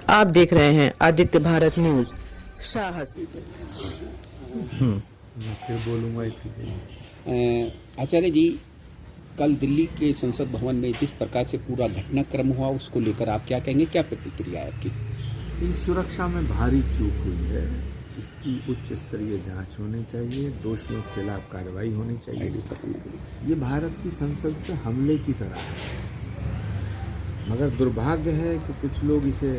आप देख रहे हैं आदित्य भारत न्यूज साहस। मैं फिर बोलूँगा आचार्य जी, कल दिल्ली के संसद भवन में जिस प्रकार से पूरा घटनाक्रम हुआ उसको लेकर आप क्या कहेंगे, क्या प्रतिक्रिया है आपकी? इस सुरक्षा में भारी चूक हुई है, इसकी उच्च स्तरीय जांच होनी चाहिए, दोषियों के खिलाफ कार्रवाई होनी चाहिए। ये भारत की संसद पे हमले की तरह है, मगर दुर्भाग्य है कि कुछ लोग इसे,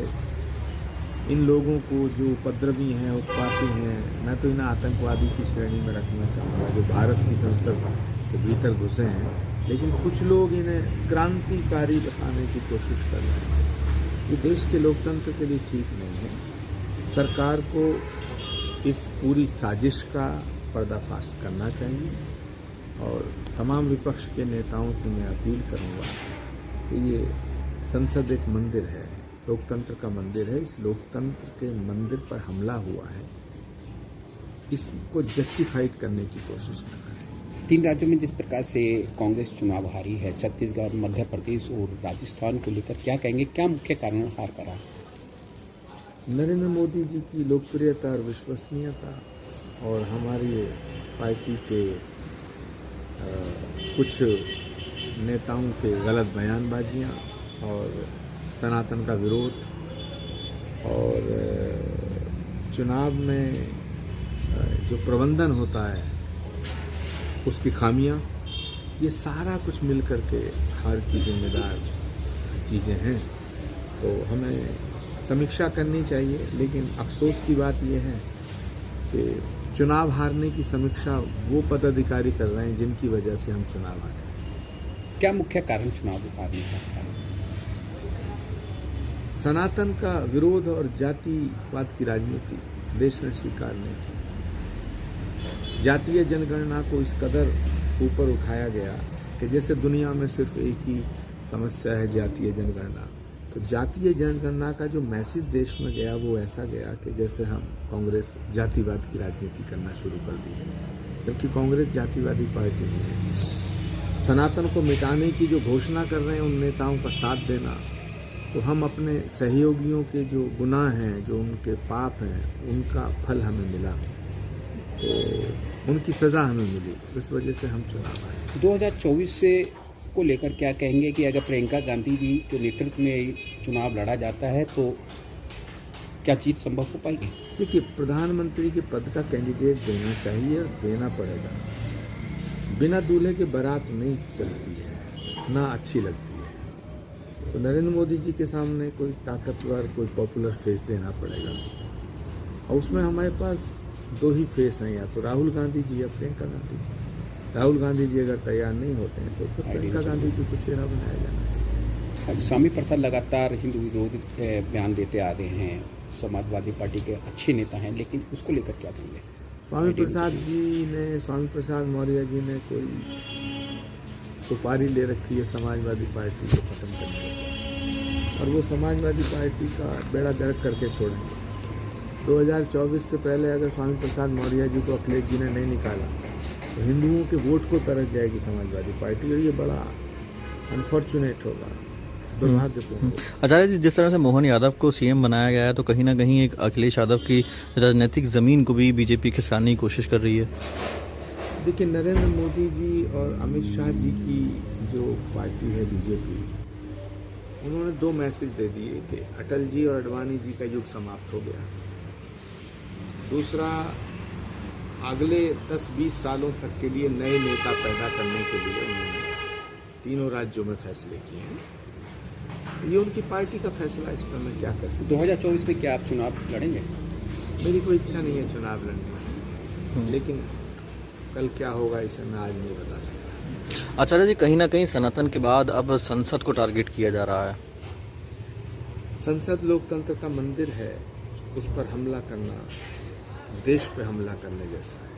इन लोगों को जो उपद्रवी हैं, उत्पाती हैं, मैं तो इन्हें आतंकवादी की श्रेणी में रखना चाहूँगा, जो भारत की संसद के भीतर घुसे हैं, लेकिन कुछ लोग इन्हें क्रांतिकारी बताने की कोशिश कर रहे हैं। ये देश के लोकतंत्र के लिए ठीक नहीं है। सरकार को इस पूरी साजिश का पर्दाफाश करना चाहिए और तमाम विपक्ष के नेताओं से मैं अपील करूँगा कि ये संसद एक मंदिर है, लोकतंत्र का मंदिर है। इस लोकतंत्र के मंदिर पर हमला हुआ है, इसको जस्टिफाइड करने की कोशिश करना है। 3 राज्यों में जिस प्रकार से कांग्रेस चुनाव हारी है, छत्तीसगढ़, मध्य प्रदेश और राजस्थान को लेकर क्या कहेंगे, क्या मुख्य कारण हार का रहा? नरेंद्र मोदी जी की लोकप्रियता और विश्वसनीयता और हमारी पार्टी के कुछ नेताओं के गलत बयानबाजियां और सनातन का विरोध और चुनाव में जो प्रबंधन होता है उसकी खामियां, ये सारा कुछ मिलकर के हार की जिम्मेदार चीज़ें हैं। तो हमें समीक्षा करनी चाहिए, लेकिन अफसोस की बात यह है कि चुनाव हारने की समीक्षा वो पदाधिकारी कर रहे हैं जिनकी वजह से हम चुनाव हारे। क्या मुख्य कारण चुनाव हारने का? सनातन का विरोध और जातिवाद की राजनीति देश ने स्वीकार नहीं की। जातीय जनगणना को इस कदर ऊपर उठाया गया कि जैसे दुनिया में सिर्फ एक ही समस्या है, जातीय जनगणना। तो जातीय जनगणना का जो मैसेज देश में गया वो ऐसा गया कि जैसे हम कांग्रेस जातिवाद की राजनीति करना शुरू कर दी है, जबकि कांग्रेस जातिवादी पार्टी नहीं है। सनातन को मिटाने की जो घोषणा कर रहे हैं उन नेताओं का साथ देना, तो हम अपने सहयोगियों के जो गुनाह हैं, जो उनके पाप हैं, उनका फल हमें मिला, तो उनकी सज़ा हमें मिली, इस वजह से हम चुनाव आए। 2024 से को लेकर क्या कहेंगे कि अगर प्रियंका गांधी जी के नेतृत्व में चुनाव लड़ा जाता है तो क्या चीज़ संभव हो पाएगी? देखिए, प्रधानमंत्री के पद का कैंडिडेट देना चाहिए और देना पड़ेगा। बिना दूल्हे के बारात नहीं चलती है, ना अच्छी लगती है। तो नरेंद्र मोदी जी के सामने कोई ताकतवर, कोई पॉपुलर फेस देना पड़ेगा, और उसमें हमारे पास 2 ही फेस हैं, या तो राहुल गांधी जी या प्रियंका गांधी जी। राहुल गांधी जी अगर तैयार नहीं होते हैं तो फिर प्रियंका गांधी जी को चेहरा बनाया जाना चाहिए। स्वामी प्रसाद लगातार हिंदू विरोधी बयान देते आ रहे हैं, समाजवादी पार्टी के अच्छे नेता हैं, लेकिन उसको लेकर क्या कहेंगे? स्वामी प्रसाद मौर्य जी ने कोई सुपारी ले रखी है समाजवादी पार्टी को खत्म करने की, और वो समाजवादी पार्टी का बेड़ा गर्क करके छोड़ेंगे। 2024 से पहले अगर स्वामी प्रसाद मौर्य जी को अखिलेश जी ने नहीं निकाला तो हिंदुओं के वोट को तरस जाएगी समाजवादी पार्टी, और ये बड़ा अनफॉर्चुनेट होगा, दुर्भाग्यपूर्ण। आचार्य जी, जिस तरह से मोहन यादव को सीएम बनाया गया है, तो कहीं ना कहीं एक अखिलेश यादव की राजनीतिक ज़मीन को भी बीजेपी खिसकाने की कोशिश कर रही है। देखिए, नरेंद्र मोदी जी और अमित शाह जी की जो पार्टी है बीजेपी, उन्होंने 2 मैसेज दे दिए कि अटल जी और अडवाणी जी का युग समाप्त हो गया। दूसरा, अगले 10-20 सालों तक के लिए नए नेता पैदा करने के लिए उन्होंने 3 राज्यों में फैसले किए हैं। ये उनकी पार्टी का फैसला, इस पर मैं क्या कह सकता हूं। 2024 में क्या आप चुनाव लड़ेंगे? मेरी कोई इच्छा नहीं है चुनाव लड़ने की, लेकिन कल क्या होगा इसे मैं आज नहीं बता सकता। आचार्य जी, कहीं ना कहीं सनातन के बाद अब संसद को टारगेट किया जा रहा है। संसद लोकतंत्र का मंदिर है, उस पर हमला करना देश पे हमला करने जैसा है।